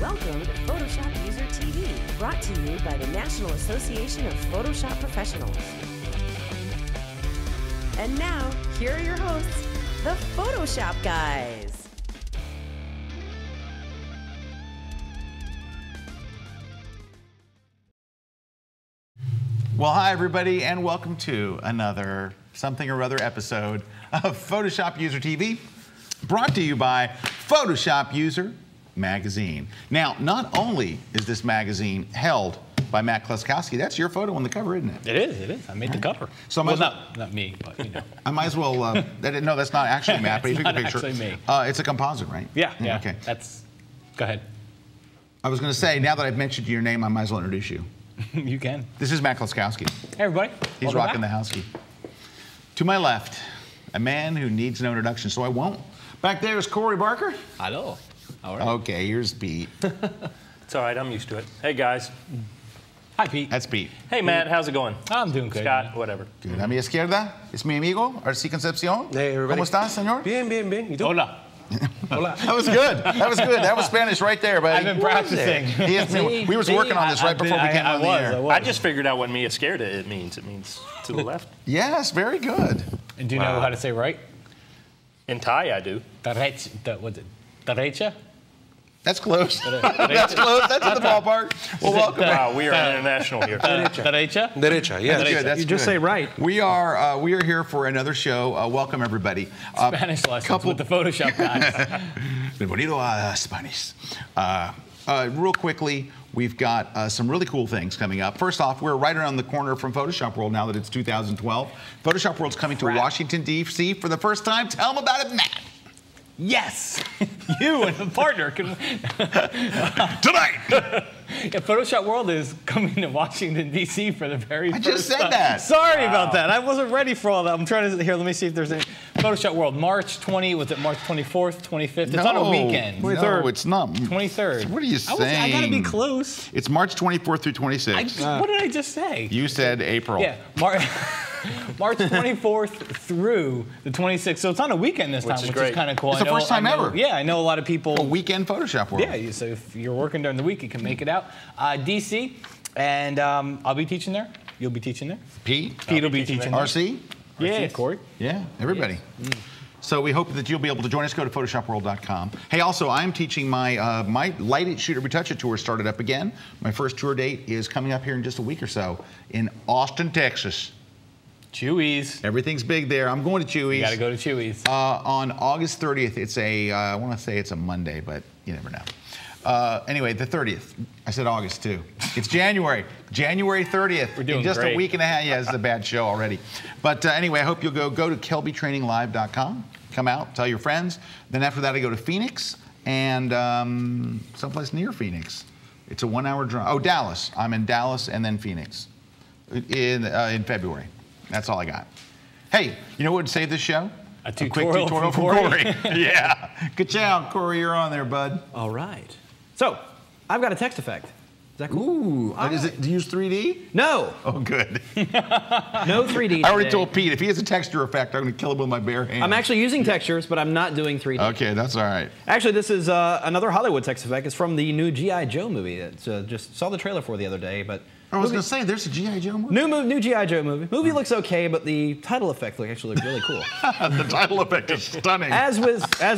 Welcome to Photoshop User TV, brought to you by the National Association of Photoshop Professionals. And now, here are your hosts, the Photoshop guys. Well, hi everybody, and welcome to another something or other episode of Photoshop User TV, brought to you by Photoshop User Magazine. Now, not only is this magazine held by Matt Kluskowski, that's your photo on the cover, isn't it? It is. I made the cover. So well, not me, but you know. I might as well, no, that's not actually Matt, but he took the picture. Actually me. It's a composite, right? Yeah. Okay. Go ahead. I was going to say, now that I've mentioned your name, I might as well introduce you. You can. This is Matt Kluskowski. Hey, everybody. He's rocking the house key. To my left, a man who needs no introduction, so I won't. Back there is Corey Barker. Hello. All right. Okay, here's Pete. It's all right, I'm used to it. Hey, guys. Hi, Pete. That's Pete. Hey, Matt, how's it going? I'm doing good. Scott, whatever. Good. A mi izquierda es mi amigo, Arci Concepcion. Hey, everybody. ¿Cómo estás, señor? Bien, bien, bien. ¿Y tú? Hola. Hola. That was good. That was good. That was Spanish right there, buddy. I've been practicing. We was working on this right before we came on the air. I just figured out what mi izquierda it means. It means to the left. Yes, very good. And do you know how to say right? In Thai, I do. Derecha? That's close. That's close. That's in the ballpark. Well, welcome. Wow, we are international here. Derecha? Derecha, yes. That's good. That's you just say right. We are here for another show. Welcome, everybody. Spanish lessons with the Photoshop guys. Bienvenido a Spanish. Real quickly, we've got some really cool things coming up. First off, we're right around the corner from Photoshop World now that it's 2012. Photoshop World's coming to Washington, D.C. for the first time. Tell them about it, Matt. Yes! You and the partner can... Tonight! Yeah, Photoshop World is coming to Washington, D.C. for the very first time. I just said that. Sorry about that. I wasn't ready for all that. I'm trying to... Here, let me see if there's any... Photoshop World, March 20... Was it March 24th, 25th? It's on a weekend. 23rd. No, it's not. 23rd. What are you saying? I got to be close. It's March 24th through 26th. What did I just say? You said April. Yeah, March 24th through the 26th. So it's on a weekend this time, which is kind of cool. It's the first time ever. Yeah, I know a lot of people. A weekend Photoshop World. Yeah, so if you're working during the week, you can make it out. DC, and I'll be teaching there. You'll be teaching there. Pete will be teaching there. RC? Yeah, Corey. Yeah, everybody. Yes. So we hope that you'll be able to join us. Go to photoshopworld.com. Hey, also, I'm teaching my my Light It, Shoot It, Retouch It tour started up again. My first tour date is coming up here in just a week or so in Austin, Texas. Chewy's. Everything's big there. I'm going to Chewy's. You got to go to Chewy's. On August 30th, it's I want to say it's a Monday, but you never know. Anyway, the 30th. I said August, too. It's January. January 30th. We're doing in just great. a week and a half. Yeah, this is a bad show already. But anyway, I hope you'll go to kelbytraininglive.com. Come out, tell your friends. Then after that, I go to Phoenix and someplace near Phoenix. It's a 1-hour drive. Oh, Dallas. I'm in Dallas and then Phoenix in February. That's all I got. Hey, you know what would save this show? A quick tutorial from Corey. Yeah. Good job, Corey. You're on there, bud. All right. So, I've got a text effect. Is that cool? Ooh. Does it use 3D? No. Oh, good. No 3D. I already told Pete, if he has a texture effect, I'm going to kill him with my bare hands. I'm actually using textures, but I'm not doing 3D. Okay, that's all right. Actually, this is another Hollywood text effect. It's from the new GIJoe movie. It's just saw the trailer for the other day, but... I was going to say, there's a GIJoe movie? New GIJoe movie. Movie looks okay, but the title effect actually looks really cool. The title effect is stunning. As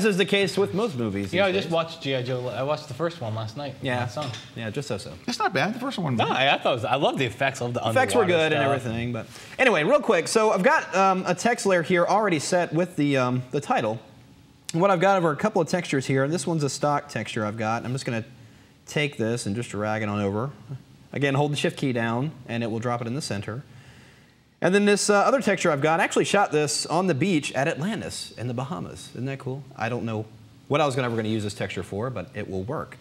is the case with most movies. Yeah, I just watched GIJoe. I watched the first one last night. Yeah. Last song. Yeah, just so. It's not bad. The first one. No, I thought it was, I love the effects. I love the effects were good stuff. and everything, but anyway, real quick. So I've got a text layer here already set with the title. And what I've got are a couple of textures here, and this one's a stock texture I've got. I'm just going to take this and just drag it on over. Again, hold the Shift key down, and it will drop it in the center. And then this other texture I've got, I actually shot this on the beach at Atlantis in the Bahamas. Isn't that cool? I don't know what I was ever going to use this texture for, but it will work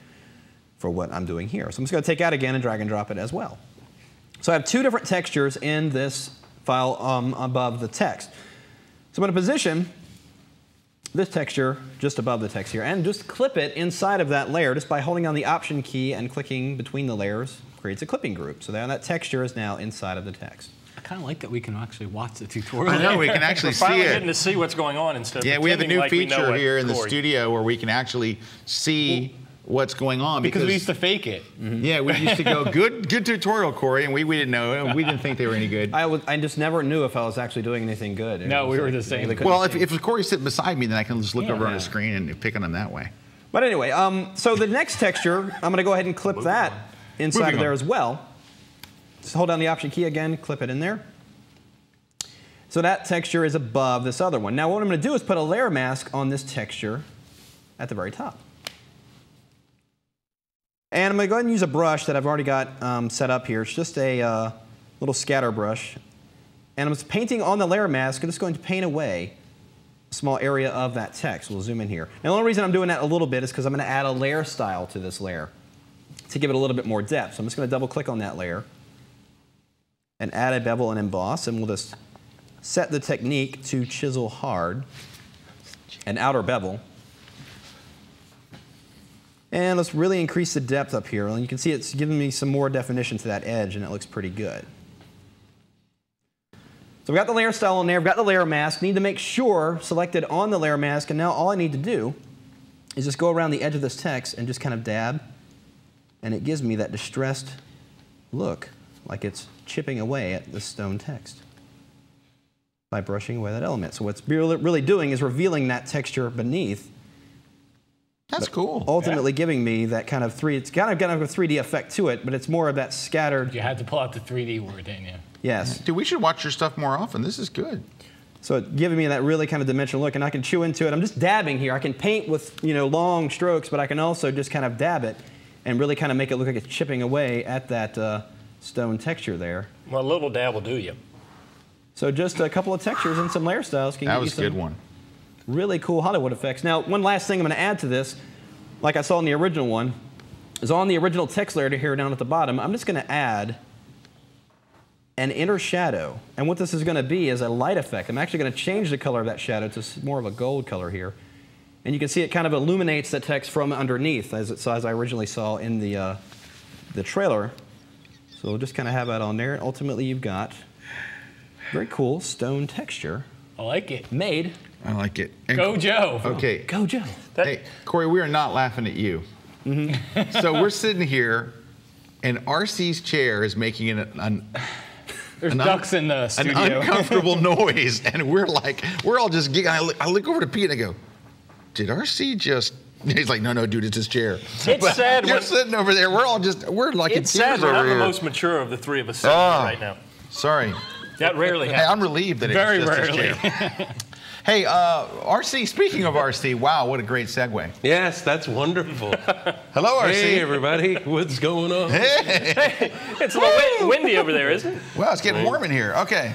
for what I'm doing here. So I'm just going to take that again and drag and drop it as well. So I have two different textures in this file above the text. So I'm going to position this texture just above the text here and just clip it inside of that layer just by holding on the Option key and clicking between the layers. Creates a clipping group. So that texture is now inside of the text. I kind of like that we can actually watch the tutorial. I know, we can actually see finally it. getting to see what's going on instead of Yeah, we have a new like feature here in the Corey. studio where we can actually see what's going on. Because we used to fake it. Yeah, we used to go, good tutorial, Corey, and we didn't know. We didn't think they were any good. I just never knew if I was actually doing anything good. No, we were the same. Well, if Corey's sitting beside me, then I can just look over on the screen and pick on him that way. But anyway, so the next texture, I'm going to go ahead and clip that inside of there as well. Just hold down the Option key again, clip it in there. So that texture is above this other one. Now what I'm going to do is put a layer mask on this texture at the very top. And I'm going to go ahead and use a brush that I've already got set up here. It's just a little scatter brush. And I'm just painting on the layer mask. I'm just going to paint away a small area of that text. We'll zoom in here. And the only reason I'm doing that a little bit is because I'm going to add a layer style to this layer to give it a little bit more depth. So I'm just going to double click on that layer and add a bevel and emboss. And we'll just set the technique to chisel hard and outer bevel. And let's really increase the depth up here. And you can see it's giving me some more definition to that edge, and it looks pretty good. So we've got the layer style on there. We've got the layer mask. Need to make sure selected on the layer mask. And now all I need to do is just go around the edge of this text and just kind of dab. And it gives me that distressed look, like it's chipping away at the stone text by brushing away that element. So what's really doing is revealing that texture beneath. That's cool. Ultimately giving me that kind of it's kind of a 3D effect to it, but it's more of that scattered. You had to pull out the 3D word, didn't you? Yes. Dude, we should watch your stuff more often. This is good. So it's giving me that really kind of dimensional look, and I can chew into it. I'm just dabbing here. I can paint with long strokes, but I can also just kind of dab it and really kind of make it look like it's chipping away at that stone texture there. Well, a little dab will do you. So just a couple of textures and some layer styles can That give you was a good one. really cool Hollywood effects. Now, one last thing I'm going to add to this, like I saw in the original one, is on the original text layer here down at the bottom, I'm just going to add an inner shadow. And what this is going to be is a light effect. I'm actually going to change the color of that shadow to more of a gold color here. And you can see it kind of illuminates the text from underneath, as I originally saw in the trailer. So we'll just kind of have that on there. And ultimately, you've got very cool stone texture. I like it. Made. I like it. And Go Joe. Okay. Go Joe. Hey, Corey, we are not laughing at you. So we're sitting here, and RC's chair is making There's ducks in the studio. an uncomfortable noise, and we're all just giggling. I look over to Pete and I go, did RC just... He's like, no, dude, it's his chair. It's sad. You're sitting over there. We're like in It's sad. tears We're over not here. the most mature of the three of us sitting here right now. Sorry. That rarely Hey, happens. I'm relieved that Very it's just rarely. his chair. Hey, RC, speaking of RC, wow, what a great segue. Yes, that's wonderful. Hello, RC. Hey, everybody. What's going on? Hey. It's a little windy over there, isn't it? Well, it's getting warm in here. Okay.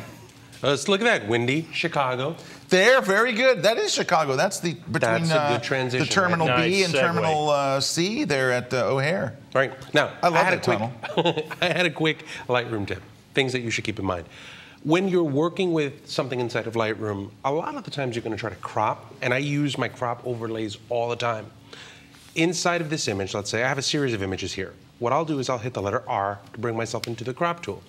Let's look at that. Windy, Chicago. There, very good. That is Chicago. That's between That's a good transition, the Terminal right? B Nice and segue. Terminal C there at O'Hare. All right. Now, I love had that a quick, I had a quick Lightroom tip. Things that you should keep in mind. When you're working with something inside of Lightroom, a lot of the times you're going to try to crop, and I use my crop overlays all the time. Inside of this image, let's say I have a series of images here. What I'll do is I'll hit the letter R to bring myself into the crop tool.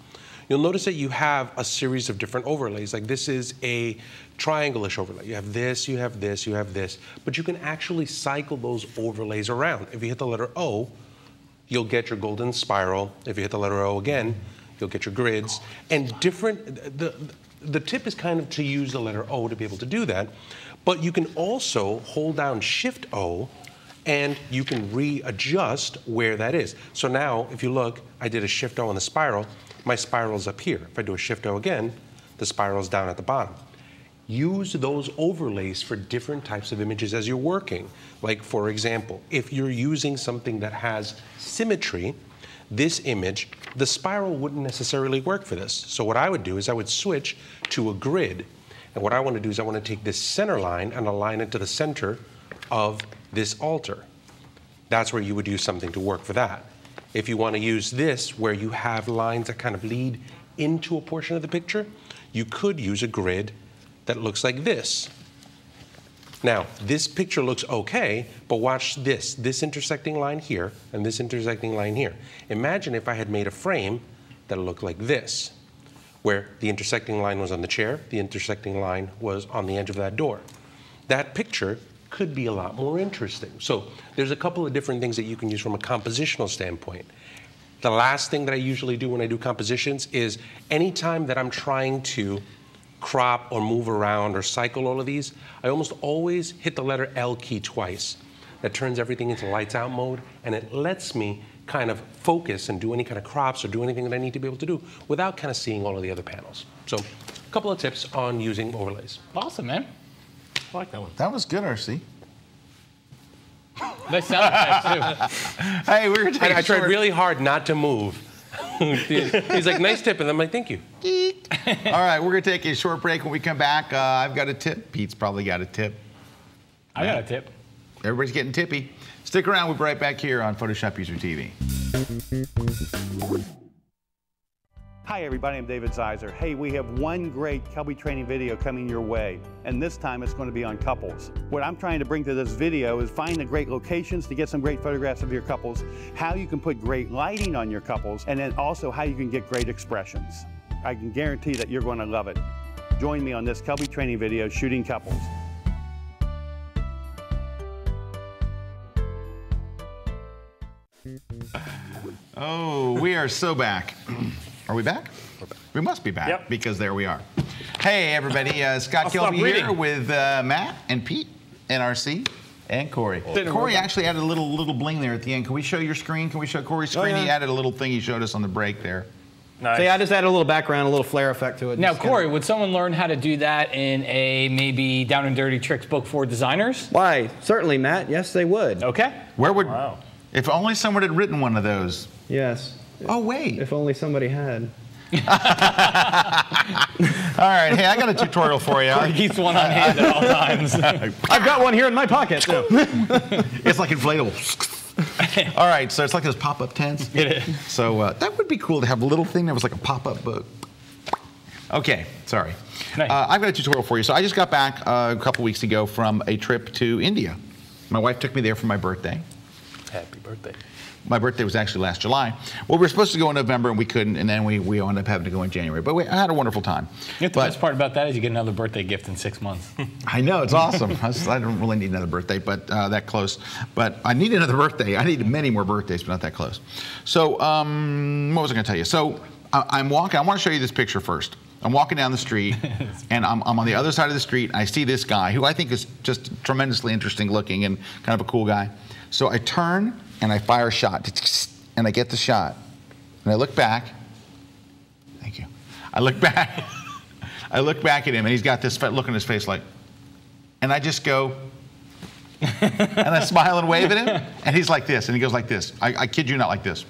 You'll notice that you have a series of different overlays. Like this is a triangle-ish overlay. You have this, you have this, you have this. But you can actually cycle those overlays around. If you hit the letter O, you'll get your golden spiral. If you hit the letter O again, you'll get your grids. And the tip is kind of to use the letter O to be able to do that. But you can also hold down Shift O and you can readjust where that is. So now, if you look, I did a Shift O on the spiral. My spiral's up here. If I do a Shift O again, the spiral's down at the bottom. Use those overlays for different types of images as you're working. Like, for example, if you're using something that has symmetry, this image, the spiral wouldn't necessarily work for this. So what I would do is I would switch to a grid. And what I want to do is I want to take this center line and align it to the center of this altar. That's where you would use something to work for that. If you want to use this, where you have lines that kind of lead into a portion of the picture, you could use a grid that looks like this. Now, this picture looks okay, but watch this. This intersecting line here and this intersecting line here. Imagine if I had made a frame that looked like this, where the intersecting line was on the chair, the intersecting line was on the edge of that door. That picture could be a lot more interesting. So there's a couple of different things that you can use from a compositional standpoint. The last thing that I usually do when I do compositions is anytime that I'm trying to crop or move around or cycle all of these, I almost always hit the letter L key twice. That turns everything into lights out mode, and it lets me kind of focus and do any kind of crops or do anything that I need to be able to do without kind of seeing all of the other panels. So a couple of tips on using overlays. Awesome, man. I like that one. That was good, RC. Nice sound effects, too. Hey, we're taking I tried really hard not to move. He's like, nice tip, and I'm like, thank you. All right, we're going to take a short break. When we come back, I've got a tip. Pete's probably got a tip. I got a tip. Everybody's getting tippy. Stick around. We'll be right back here on Photoshop User TV. Hi everybody, I'm David Zeiser. Hey, we have one great Kelby training video coming your way, and this time it's going to be on couples. What I'm trying to bring to this video is find the great locations to get some great photographs of your couples, how you can put great lighting on your couples, and then also how you can get great expressions. I can guarantee that you're going to love it. Join me on this Kelby training video, Shooting Couples. Oh, we are so back. Are we back? We're back. We must be back, Yep. because there we are. Hey, everybody. Scott I'll stop Kelby here reading. with Matt and Pete and RC and Corey. Corey actually added a little bling there at the end. Can we show your screen? Can we show Corey's screen? yeah. He added a little thing he showed us on the break there. Nice. So yeah, I just added a little background, a little flare effect to it. Now, Just kinda- Corey, would someone learn how to do that in a maybe down and dirty tricks book for designers? Why? Certainly, Matt. Yes, they would. Okay. Where would, Wow. if only someone had written one of those. Yes. Oh, wait. If only somebody had. All right, hey, I got a tutorial for you. Corey keeps one on hand at all times. I've got one here in my pocket. too. It's like inflatable. All right, so it's like those pop-up tents. It is. So that would be cool to have a little thing that was like a pop-up book. Okay, sorry. Nice. I've got a tutorial for you. So I just got back a couple weeks ago from a trip to India. My wife took me there for my birthday. Happy birthday. My birthday was actually last July. Well, we were supposed to go in November, and we couldn't, and then we ended up having to go in January. But I had a wonderful time. You know, the best part about that is you get another birthday gift in 6 months. I know, it's awesome. I don't really need another birthday, but that close. But I need another birthday. I need many more birthdays, but not that close. So what was I going to tell you? So I'm walking. I want to show you this picture first. I'm walking down the street, and I'm on the other side of the street. I see this guy, who I think is just tremendously interesting looking and kind of a cool guy. So I turn, and I fire a shot, and I get the shot. And I look back. Thank you. I look back. I look back at him, and he's got this look on his face like, and I just go, and I smile and wave at him, and he's like this, and he goes like this. I kid you not, like this.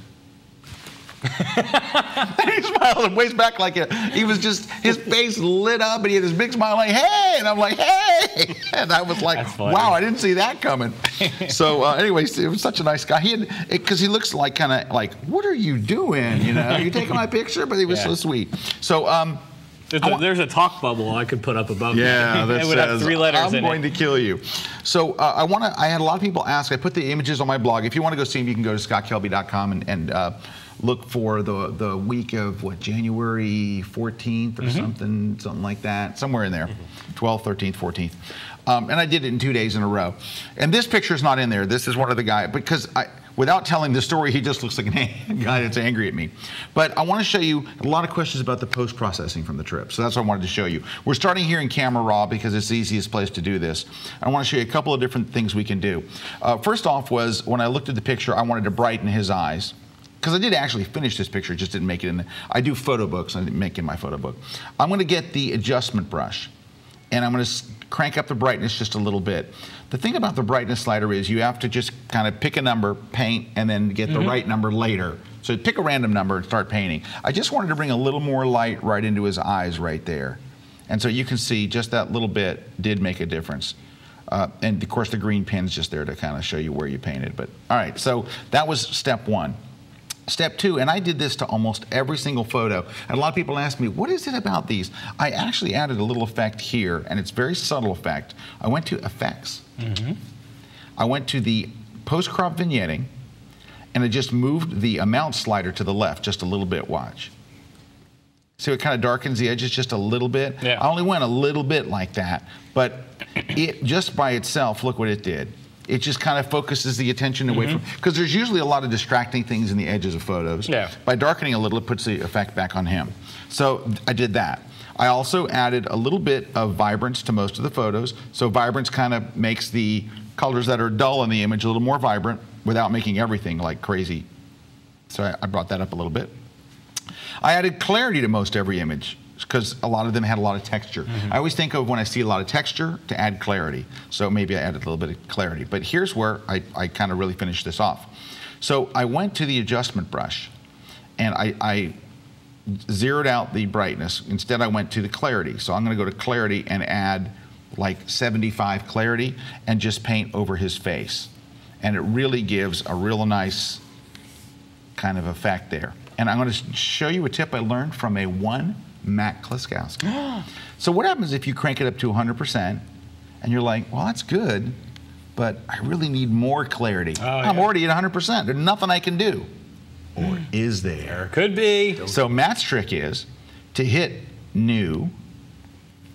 And he smiled and waves back like he was just, his face lit up, and he had this big smile like, hey, and I'm like, hey, and I was like, wow, I didn't see that coming. So anyways, it was such a nice guy. He had, because he looks like kind of like, what are you doing? You know, you taking my picture? But he was so sweet. So There's a talk bubble I could put up above yeah, that. that It would have says, 3 letters I'm in going it. to kill you. So I had a lot of people ask. I put the images on my blog. If you want to go see them, you can go to scottkelby.com and look for the week of January 14th or something like that, somewhere in there, 12th, 13th, 14th. And I did it in 2 days in a row. And this picture is not in there. This is one of the guys, because without telling the story, he just looks like a guy that's angry at me. But I want to show you a lot of questions about the post-processing from the trip. So that's what I wanted to show you. We're starting here in Camera Raw because it's the easiest place to do this. I want to show you a couple of different things we can do. First off was, when I looked at the picture, I wanted to brighten his eyes. Because I did actually finish this picture, just didn't make it in. I do photo books, I didn't make it in my photo book. I'm going to get the adjustment brush, and I'm going to crank up the brightness just a little bit. The thing about the brightness slider is you have to just kind of pick a number, paint, and then get the right number later. So pick a random number and start painting. I just wanted to bring a little more light right into his eyes right there. And so you can see just that little bit did make a difference. And of course the green pin's just there to kind of show you where you painted. But all right, so that was step 1. Step 2, and I did this to almost every single photo, and a lot of people ask me, what is it about these? I actually added a little effect here, and it's a very subtle effect. I went to Effects. I went to the Post-Crop Vignetting, and I just moved the amount slider to the left just a little bit, watch. So it kind of darkens the edges just a little bit. Yeah. I only went a little bit like that, but it just by itself, look what it did. It just kind of focuses the attention away from, because there's usually a lot of distracting things in the edges of photos. Yeah. By darkening a little, it puts the effect back on him. So I did that. I also added a little bit of vibrance to most of the photos. So vibrance kind of makes the colors that are dull in the image a little more vibrant without making everything like crazy. So I brought that up a little bit. I added clarity to most every image because a lot of them had a lot of texture. I always think of when I see a lot of texture to add clarity. So maybe I added a little bit of clarity. But here's where I kind of really finished this off. So I went to the adjustment brush and I zeroed out the brightness. Instead, I went to the clarity. So I'm going to go to clarity and add like 75 clarity and just paint over his face. And it really gives a real nice kind of effect there. And I'm going to show you a tip I learned from a one Matt Kliskowski. So what happens if you crank it up to 100% and you're like, well, that's good, but I really need more clarity. I'm already at 100%. There's nothing I can do. Or is there? Could be. So Matt's trick is to hit new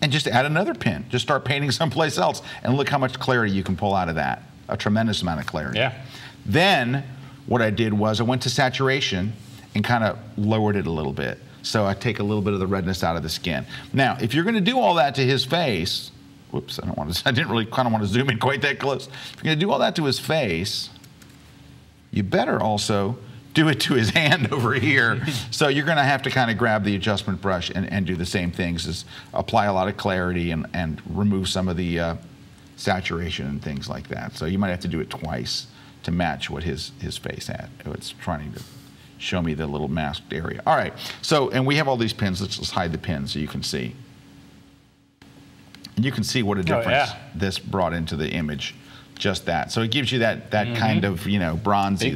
and just add another pin. Just start painting someplace else and look how much clarity you can pull out of that. A tremendous amount of clarity. Yeah. Then what I did was I went to saturation and kind of lowered it a little bit. So I take a little bit of the redness out of the skin. Now, if you're going to do all that to his face, whoops, I didn't really kind of want to zoom in quite that close. If you're going to do all that to his face, you better also do it to his hand over here. So you're going to have to kind of grab the adjustment brush and do the same things, is apply a lot of clarity and remove some of the saturation and things like that. So you might have to do it twice to match what his face had. It's trying to show me the little masked area. All right, so, and we have all these pins. Let's just hide the pins so you can see. And you can see what a difference this brought into the image. Just that. So it gives you that kind of, you know, bronzy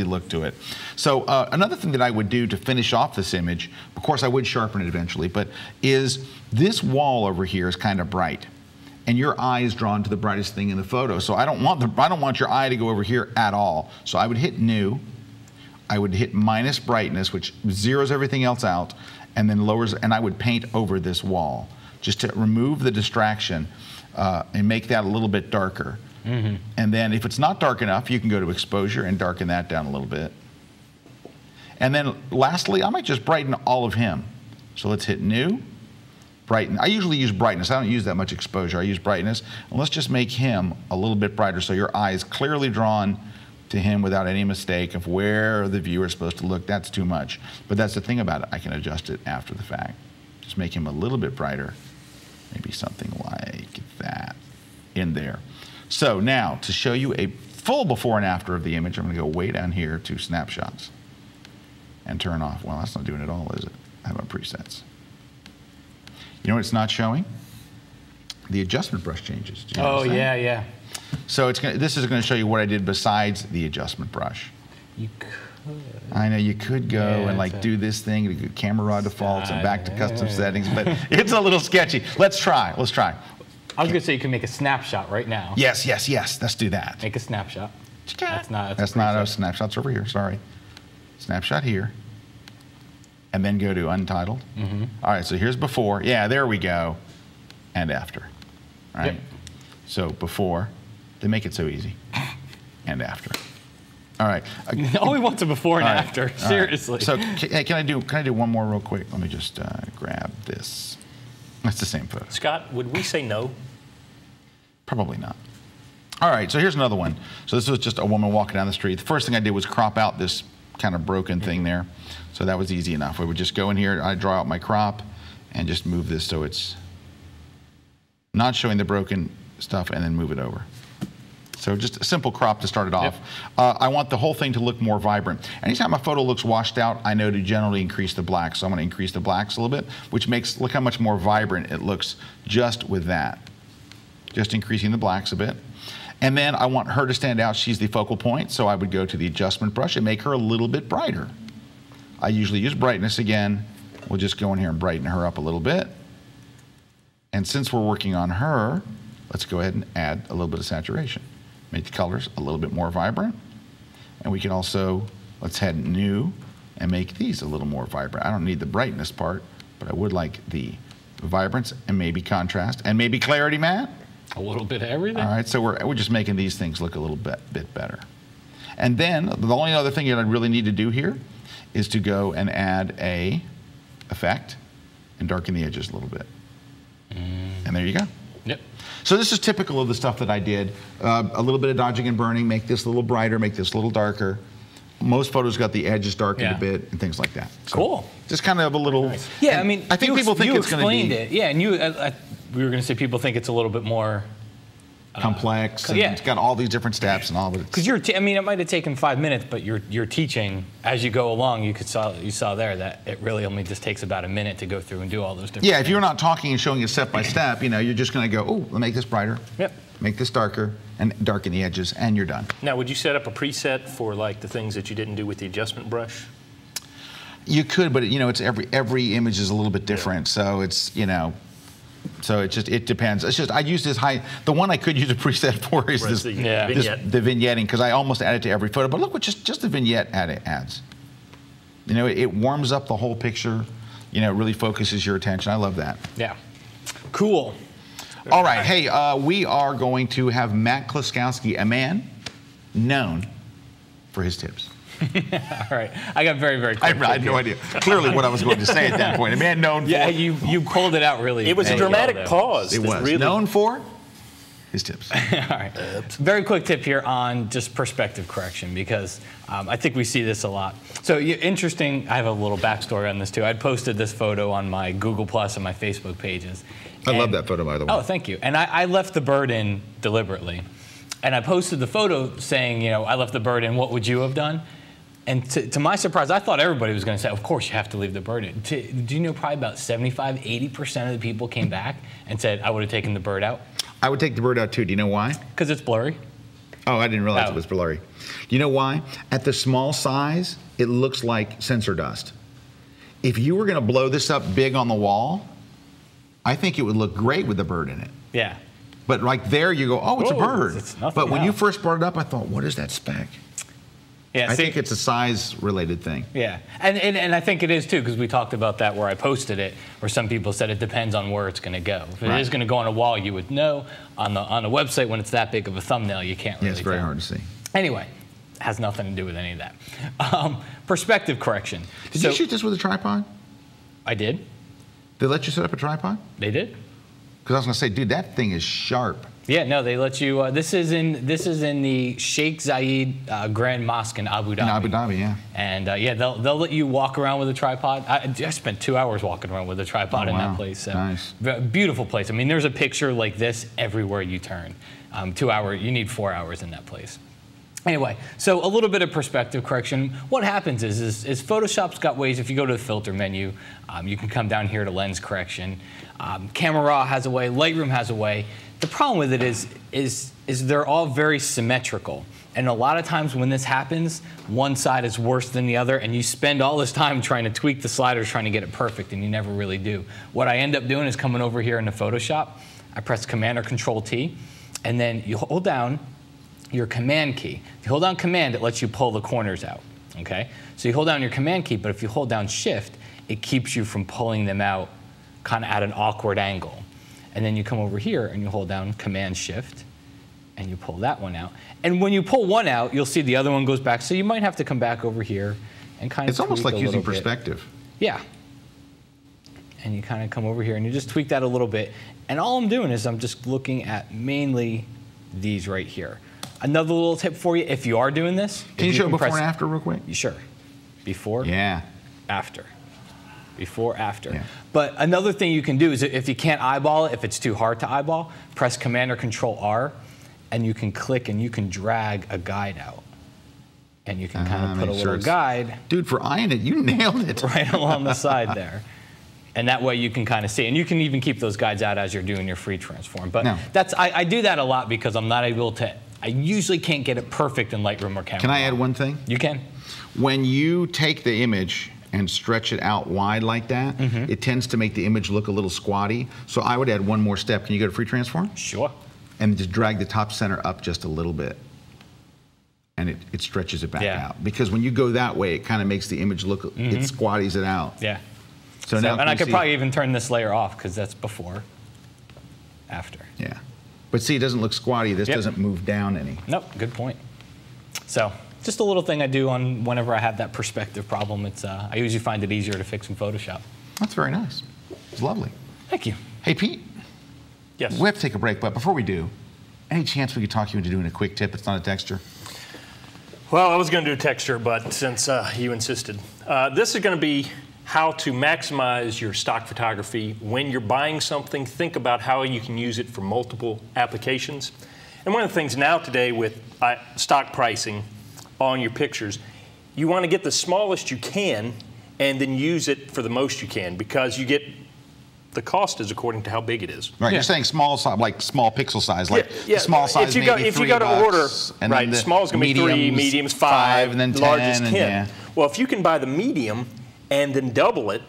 look to it. So another thing that I would do to finish off this image, of course I would sharpen it eventually, but is this wall over here is kind of bright. And your eye is drawn to the brightest thing in the photo. So I don't want your eye to go over here at all. So I would hit new. I would hit minus brightness, which zeroes everything else out, and then lowers, and I would paint over this wall just to remove the distraction and make that a little bit darker. And then if it's not dark enough, you can go to exposure and darken that down a little bit. And then lastly, I might just brighten all of him. So let's hit new, brighten. I usually use brightness. I don't use that much exposure. I use brightness. And let's just make him a little bit brighter so your eye is clearly drawn to him without any mistake of where the viewer is supposed to look. That's too much. But that's the thing about it. I can adjust it after the fact. Just make him a little bit brighter. Maybe something like that in there. So now, to show you a full before and after of the image, I'm going to go way down here to snapshots and turn off. Well, that's not doing it all, is it? How about presets? You know what it's not showing? The adjustment brush changes. Did you notice that? Yeah. So this is going to show you what I did besides the adjustment brush. You could. I know you could go and like do this thing, to camera raw defaults and back to custom settings, but it's a little sketchy. Let's try. I was going to say you can make a snapshot right now. Yes. Let's do that. Make a snapshot. That's not a snapshot's over here. Sorry. Snapshot here. And then go to untitled. All right, so here's before. Yeah, there we go. And after. All right. Yep. So before. They make it so easy. And after. All right. All we want is before and after. Seriously. Right. So can I do one more real quick? Let me just grab this. That's the same photo. Scott, would we say no? Probably not. All right, so here's another one. So this was just a woman walking down the street. The first thing I did was crop out this kind of broken thing there. So that was easy enough. I would just go in here, I'd draw out my crop, and just move this so it's not showing the broken stuff, and then move it over. So just a simple crop to start it off. I want the whole thing to look more vibrant. Anytime a photo looks washed out, I know to generally increase the blacks. So I'm going to increase the blacks a little bit, which makes, look how much more vibrant it looks just with that. Just increasing the blacks a bit. And then I want her to stand out. She's the focal point, so I would go to the adjustment brush and make her a little bit brighter. I usually use brightness again. We'll just go in here and brighten her up a little bit. And since we're working on her, let's go ahead and add a little bit of saturation. Make the colors a little bit more vibrant. And we can also, let's head new and make these a little more vibrant. I don't need the brightness part. but I would like the vibrance and maybe contrast and maybe clarity, Matt. A little bit of everything. All right, so we're just making these things look a little bit better. And then the only other thing that I really need to do here is to go and add a effect and darken the edges a little bit. And there you go. Yep. So this is typical of the stuff that I did. A little bit of dodging and burning, make this a little brighter, make this a little darker. Most photos got the edges darkened a bit and things like that. So cool. Just kind of a little. Nice. Yeah, I mean, I think people think it's going to be. You explained it. Yeah, and we were going to say people think it's a little bit more complex. And it's got all these different steps and all of it. Because I mean, it might have taken 5 minutes, but you're teaching as you go along. You saw there that it really only just takes about a minute to go through and do all those different. Yeah, if you're not talking and showing it step by step, you know, you're just going to go, oh, let me make this brighter. Yep. Make this darker and darken the edges, and you're done. Now, would you set up a preset for like the things that you didn't do with the adjustment brush? You could, but you know, it's every image is a little bit different, so it's, you know. So it depends. It's just I use this the one I could use a preset for is this vignette. The vignetting, because I almost add it to every photo. But look what just the vignette adds. You know, it warms up the whole picture. You know, it really focuses your attention. I love that. Yeah. Cool. All right. Hey, we are going to have Matt Kloskowski, a man known for his tips. All right. I got very quick. I had no idea. Clearly what I was going to say at that point. A man known for. Yeah, you pulled it out really. It was a dramatic pause. It was. Really... Known for his tips. All right. Very quick tip here on just perspective correction, because I think we see this a lot. So interesting, I have a little backstory on this too. I'd posted this photo on my Google Plus and my Facebook pages. I love that photo, by the way. Oh, thank you. And I left the bird in deliberately. And I posted the photo saying, you know, I left the bird in, what would you have done? And to my surprise, I thought everybody was going to say, of course you have to leave the bird in. Do you know probably about 75–80% of the people came back and said, I would have taken the bird out? I would take the bird out too. Do you know why? Because it's blurry. Oh, I didn't realize it was blurry. Do you know why? At the small size, it looks like sensor dust. If you were going to blow this up big on the wall, I think it would look great with the bird in it. Yeah. But like there you go, oh, it's a bird. It's nothing. But when you first brought it up, I thought, what is that speck? Yeah, I think it's a size-related thing. Yeah, and I think it is too, because we talked about that where I posted it, where some people said it depends on where it's going to go. If it is going to go on a wall, you would know. On a website, when it's that big of a thumbnail, you can't really Yeah, it's very tell. hard to see. Anyway, has nothing to do with any of that. Perspective correction. Did you shoot this with a tripod? I did. Did they let you set up a tripod? They did. Because I was going to say, dude, that thing is sharp. Yeah, no, they let you. This is in the Sheikh Zayed Grand Mosque in Abu Dhabi. In Abu Dhabi, yeah. And yeah, they'll let you walk around with a tripod. I spent 2 hours walking around with a tripod in that place. So. Nice. Beautiful place. I mean, there's a picture like this everywhere you turn. 2 hours. You need 4 hours in that place. Anyway, so a little bit of perspective correction. What happens is Photoshop's got ways. If you go to the filter menu, you can come down here to lens correction. Camera Raw has a way. Lightroom has a way. The problem with it is they're all very symmetrical. And a lot of times when this happens, one side is worse than the other, and you spend all this time trying to tweak the sliders, trying to get it perfect, and you never really do. What I end up doing is coming over here into Photoshop. I press Command or Control T, and then you hold down your Command key. If you hold down Command, it lets you pull the corners out, okay? So you hold down your Command key, but if you hold down Shift, it keeps you from pulling them out kind of at an awkward angle. And then you come over here and you hold down Command Shift and you pull that one out. And when you pull one out, you'll see the other one goes back. So you might have to come back over here and kind of It's almost tweak like using perspective. Yeah. And you kind of come over here and you just tweak that a little bit. And all I'm doing is I'm just looking at mainly these right here. Another little tip for you, if you are doing this. Can you show before and after real quick? Sure. Before. Yeah. After. Before, after. Yeah. But another thing you can do is if you can't eyeball it, if it's too hard to eyeball, press Command or Control R, and you can click and you can drag a guide out. And you can kind of put a little guide. Dude, for eyeing it, you nailed it. Right along the side there. And that way you can kind of see. And you can even keep those guides out as you're doing your free transform. But I do that a lot because I'm not able to, I usually can't get it perfect in Lightroom or Camera. Can I add one thing? You can. When you take the image and stretch it out wide like that, it tends to make the image look a little squatty. So I would add one more step. Can you go to free transform? Sure. And just drag the top center up just a little bit. And it stretches it back out. Because when you go that way, it kind of makes the image look, it squatties it out. Yeah. So now and I could probably even turn this layer off because that's before, after. Yeah. But see, it doesn't look squatty. This doesn't move down any. Nope, good point. So just a little thing I do on whenever I have that perspective problem. It's I usually find it easier to fix in Photoshop. That's very nice. It's lovely. Thank you. Hey, Pete. Yes. We have to take a break, but before we do, any chance we could talk you into doing a quick tip? It's not a texture. Well, I was going to do a texture, but since you insisted. This is going to be how to maximize your stock photography. When you're buying something, think about how you can use it for multiple applications. And one of the things now today with stock pricing on your pictures, you want to get the smallest you can and then use it for the most you can, because you get the cost is according to how big it is. Right, you're saying small size, like small pixel size, like the small size if you maybe if you go to order, and right, small is going to be 3, medium's 5, and then 10, large is 10. And, yeah. Well, if you can buy the medium and then double it,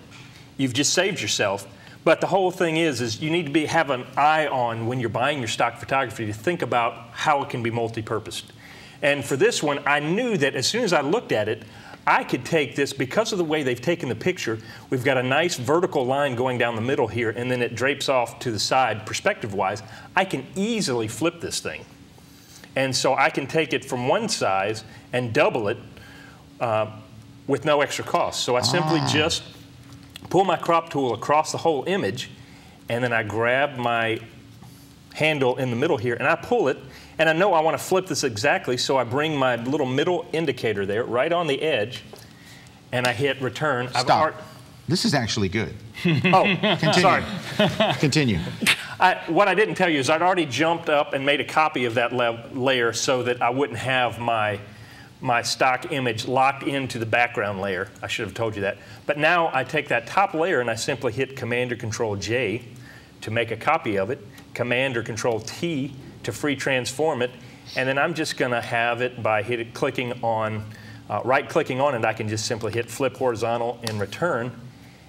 you've just saved yourself. But the whole thing is you need to have an eye on when you're buying your stock photography to think about how it can be multi-purposed. And for this one, I knew that as soon as I looked at it, I could take this, because of the way they've taken the picture, we've got a nice vertical line going down the middle here, and then it drapes off to the side perspective-wise. I can easily flip this thing. And so I can take it from one size and double it with no extra cost. So I simply just pull my crop tool across the whole image, and then I grab my handle in the middle here, and I pull it, and I know I want to flip this exactly, so I bring my little middle indicator there, right on the edge, and I hit return. Stop. This is actually good. Oh, Continue. sorry. Continue. What I didn't tell you is I'd already jumped up and made a copy of that layer so that I wouldn't have my stock image locked into the background layer. I should have told you that. But now I take that top layer and I simply hit Command or Control J to make a copy of it, Command or Control T to free transform it, and then I'm just going to have it by right-clicking on it. I can just simply hit Flip Horizontal and Return,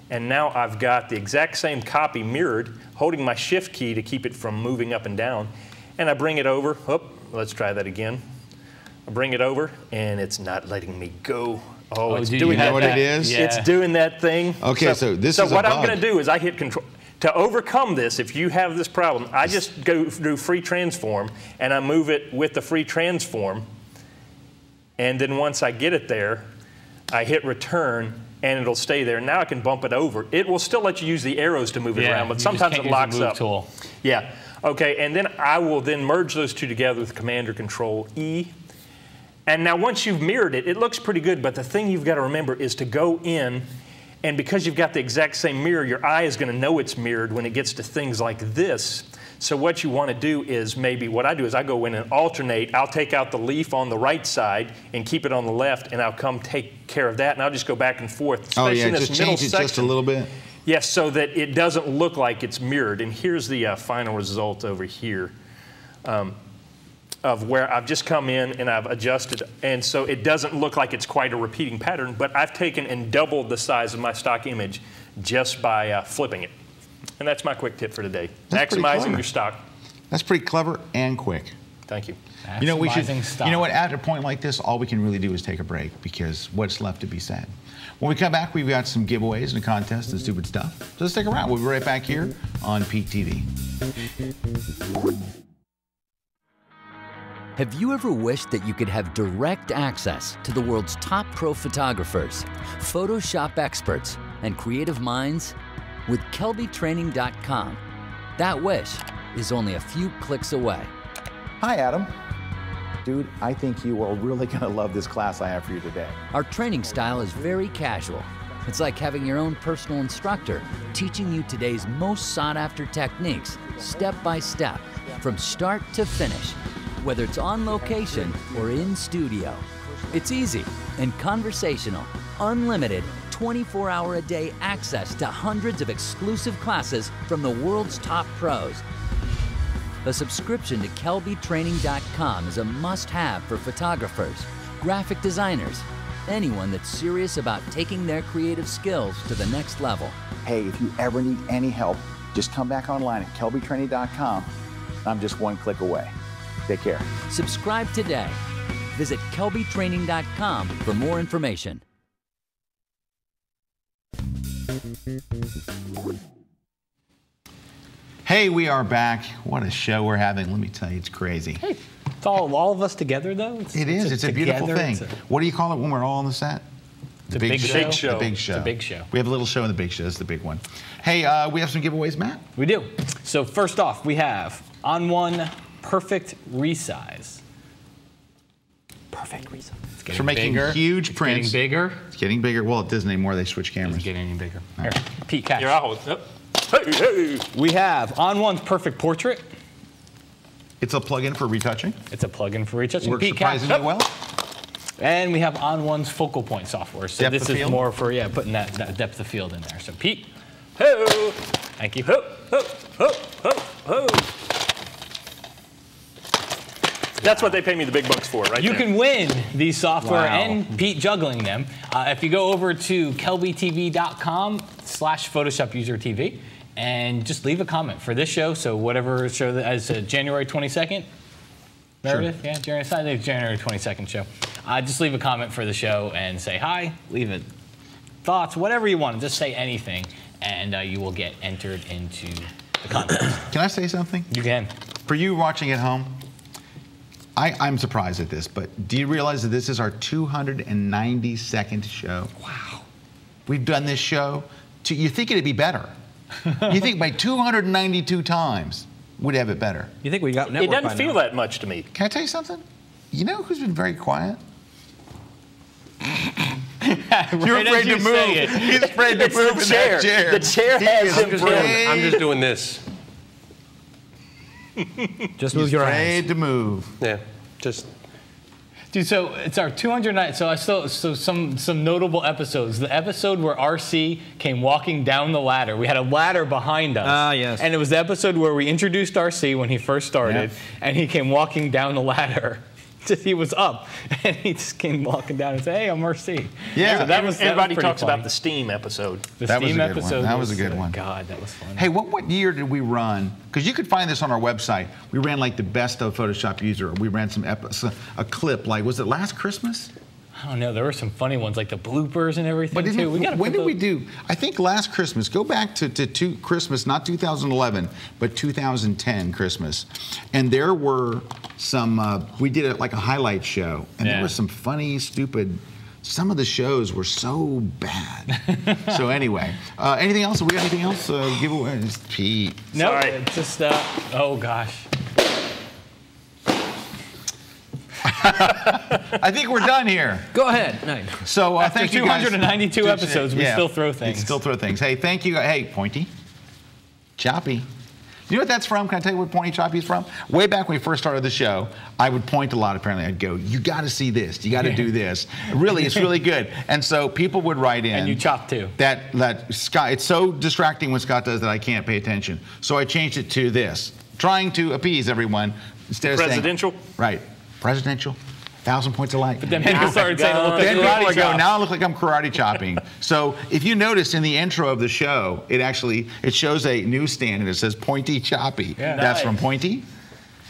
and now I've got the exact same copy mirrored, holding my Shift key to keep it from moving up and down, and I bring it over. Oh, let's try that again. I bring it over, and it's not letting me go. Oh, it's doing that. What it is? Yeah. It's doing that thing. Okay, so this is a what bug. I'm going to do is I hit Control. To overcome this, if you have this problem, I just go through free transform, and I move it with the free transform. And then once I get it there, I hit return, and it'll stay there. Now I can bump it over. It will still let you use the arrows to move it around, but sometimes it locks up. Tool. Yeah. Okay, and then I will then merge those two together with Command or Control E. And now once you've mirrored it, it looks pretty good, but the thing you've got to remember is to go in, and because you've got the exact same mirror, your eye is going to know it's mirrored when it gets to things like this. So what you want to do is what I do is I go in and alternate. I'll take out the leaf on the right side and keep it on the left, and I'll come take care of that, and I'll just go back and forth. Especially in this just middle change it section. just a little bit. Yes, so that it doesn't look like it's mirrored. And here's the final result over here. Of where I've just come in and I've adjusted, and so it doesn't look like it's quite a repeating pattern, but I've taken and doubled the size of my stock image just by flipping it. And that's my quick tip for today. That's maximizing your stock. That's pretty clever and quick. Thank you. You know, Stock. You know what, at a point like this, all we can really do is take a break, because what's left to be said. When we come back, we've got some giveaways and a contest and stupid stuff. So stick around. We'll be right back here on Peak TV. Have you ever wished that you could have direct access to the world's top pro photographers, Photoshop experts, and creative minds? With KelbyTraining.com, that wish is only a few clicks away. Hi, Adam. Dude, I think you are really going to love this class I have for you today. Our training style is very casual. It's like having your own personal instructor teaching you today's most sought-after techniques, step by step, from start to finish, whether it's on location or in studio. It's easy and conversational, unlimited, 24-hour-a-day access to hundreds of exclusive classes from the world's top pros. A subscription to KelbyTraining.com is a must-have for photographers, graphic designers, anyone that's serious about taking their creative skills to the next level. Hey, if you ever need any help, just come back online at KelbyTraining.com. I'm just one click away. Take care. Subscribe today. Visit KelbyTraining.com for more information. Hey, we are back. What a show we're having. Let me tell you, it's crazy. Hey, it's all of us together, though. It's a beautiful thing. What do you call it when we're all on the set? The big show. The big show. It's a big show. We have a little show in the big show. That's the big one. Hey, we have some giveaways, Matt? We do. So first off, we have On One Perfect Resize. Perfect resize. It's getting So we're making bigger. huge prints. It's getting bigger. It's getting bigger. Well, it doesn't anymore. They switch cameras. It's getting any bigger. Here, Pete, catch. You're out. Yep. Hey, hey. We have On One's Perfect Portrait. It's a plug-in for retouching. It's a plug-in for retouching. Works Pete, catch. surprisingly well. And we have On One's Focal Point software. So Depth this of is field? more for putting that depth of field in there. So Pete, Ho. thank you. Ho, ho, ho, ho, ho. That's what they pay me the big bucks for, right? You there. can win these software Wow. and Pete juggling them if you go over to kelbytv.com/PhotoshopUserTV and just leave a comment for this show. So whatever show that is January 22nd. Meredith, yeah, January 22nd show. Just leave a comment for the show and say hi, leave it, thoughts, whatever you want. Just say anything, and you will get entered into the contest. Can I say something? You can. For you watching at home, I'm surprised at this, but do you realize that this is our 292nd show? Wow. We've done this show. You think it'd be better. You think by 292 times, we'd have it better. You think we got network It doesn't by feel now? that much to me. Can I tell you something? You know who's been very quiet? You're afraid to move. He's afraid to It's move the in chair. that chair. The chair He has is him afraid. I'm just doing this. Just move He's your afraid hands. to move. Yeah, just. Dude, so it's our 209. So some notable episodes. The episode where RC came walking down the ladder. We had a ladder behind us. Ah, yes. And it was the episode where we introduced RC when he first started, and he came walking down the ladder. He was up, and he just came walking down and said, "Hey, I'm RC." Yeah. So that was Everybody pretty talks funny. about the Steam episode. The That was Steam a good one. episode. That was a good one. God, that was fun. Hey, what year did we run? Because you could find this on our website. We ran like the best of Photoshop User. We ran a clip. Like, was it last Christmas? I don't know. There were some funny ones, like the bloopers and everything too. When did we do? I think last Christmas. Go back to Christmas, not 2011, but 2010 Christmas, and there were some. We did it like a highlight show, and there was some funny, stupid. Some of the shows were so bad. So anyway, anything else? We got anything else? Giveaways, Pete. No, Sorry. it's just. Oh gosh. I think we're done here. Go ahead. No. So After thank you guys. 292 episodes, we still throw things. We still throw things. Hey, thank you. Hey, Pointy, Choppy. You know what that's from? Can I tell you what Pointy Choppy is from? Way back when we first started the show, I would point a lot. Apparently, I'd go, "You got to see this. You got to do this. Really, it's really good." And so people would write in. And you chop too. That Scott. It's so distracting when Scott does that I can't pay attention. So I changed it to this, trying to appease everyone instead of Presidential? saying right. Presidential. 1,000 points of light. But then people started saying it looked like Then people karate are going, chop. now I look like I'm karate chopping. So if you notice in the intro of the show, it shows a newsstand and it says Pointy Choppy. Yeah. That's Nice. from Pointy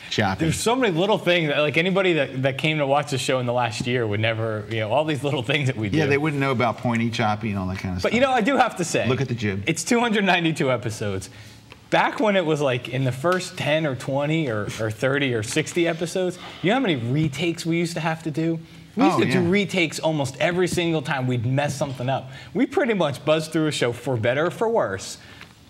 Choppy. There's so many little things that, like, anybody that came to watch the show in the last year would never, all these little things that we do. Yeah, they wouldn't know about Pointy Choppy and all that kind of stuff. But I do have to say, Look at the jib. It's 292 episodes. Back when it was like in the first 10 or 20 or 30 or 60 episodes, you know how many retakes we used to have to do? We used to do retakes almost every single time we'd mess something up. We pretty much buzzed through a show, for better or for worse.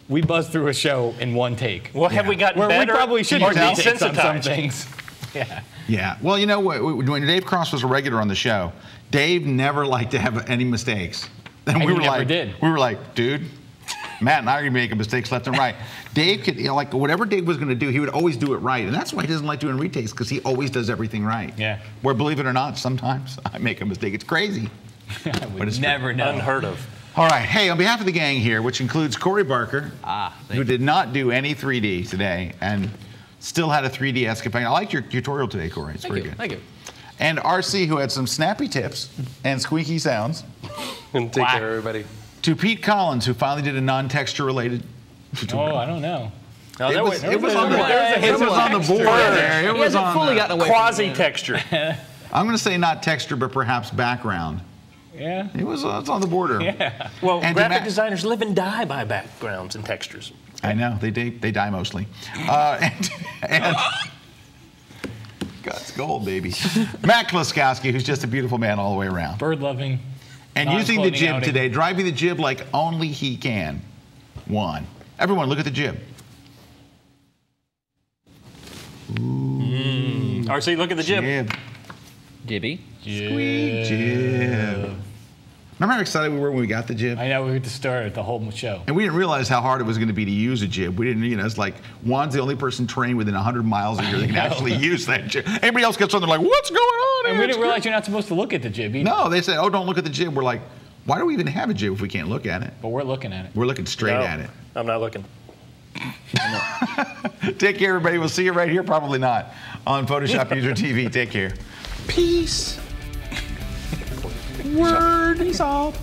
We buzzed through a show in one take. Well, have we gotten Where better? we probably should or do retakes on some desensitized? things. Yeah. Yeah. Well, you know what? When Dave Cross was a regular on the show, Dave never liked to have any mistakes. And we he were never like, did. We were like, dude, Matt and I are making mistakes left and right. Dave could, like, whatever Dave was going to do, he would always do it right. And that's why he doesn't like doing retakes, because he always does everything right. Yeah. Where, believe it or not, sometimes I make a mistake. It's crazy. I would it's never know. Unheard of. All right. Hey, on behalf of the gang here, which includes Corey Barker, who did not do any 3D today and still had a 3D escapade. I like your tutorial today, Corey. It's pretty good. Thank you. And RC, who had some snappy tips and squeaky sounds. And take care, everybody. To Pete Collins, who finally did a non-texture related tutorial. Oh, I don't know. No, It was on the texture board there. It He was hasn't on fully the, gotten away from Quasi-texture. I'm going to say not texture, but perhaps background. Yeah. It's on the border. Yeah. Well, And graphic designers live and die by backgrounds and textures. I know, they die mostly. And God's gold, baby. Matt Kloskowski, who's just a beautiful man all the way around. Bird loving. And using the non-floating jib outing. today, driving the jib like only he can. One. Everyone, look at the jib. RC, look at the jib. Jib. Jibby. Sweet jib. Remember how excited we were when we got the jib? I know, we were at the start at the whole show. And we didn't realize how hard it was going to be to use a jib. We didn't, it's like Juan's the only person trained within 100 miles a year that can actually use that jib. Everybody else gets on there like, what's going on? And here? we didn't realize you're not supposed to look at the jib either. No, they say, oh, don't look at the jib. We're like, why do we even have a jib if we can't look at it? But we're looking at it. We're looking straight No, at it. I'm not looking. Take care, everybody. We'll see you right here, probably not, on Photoshop User TV. Take care. Peace. Word. Peace out.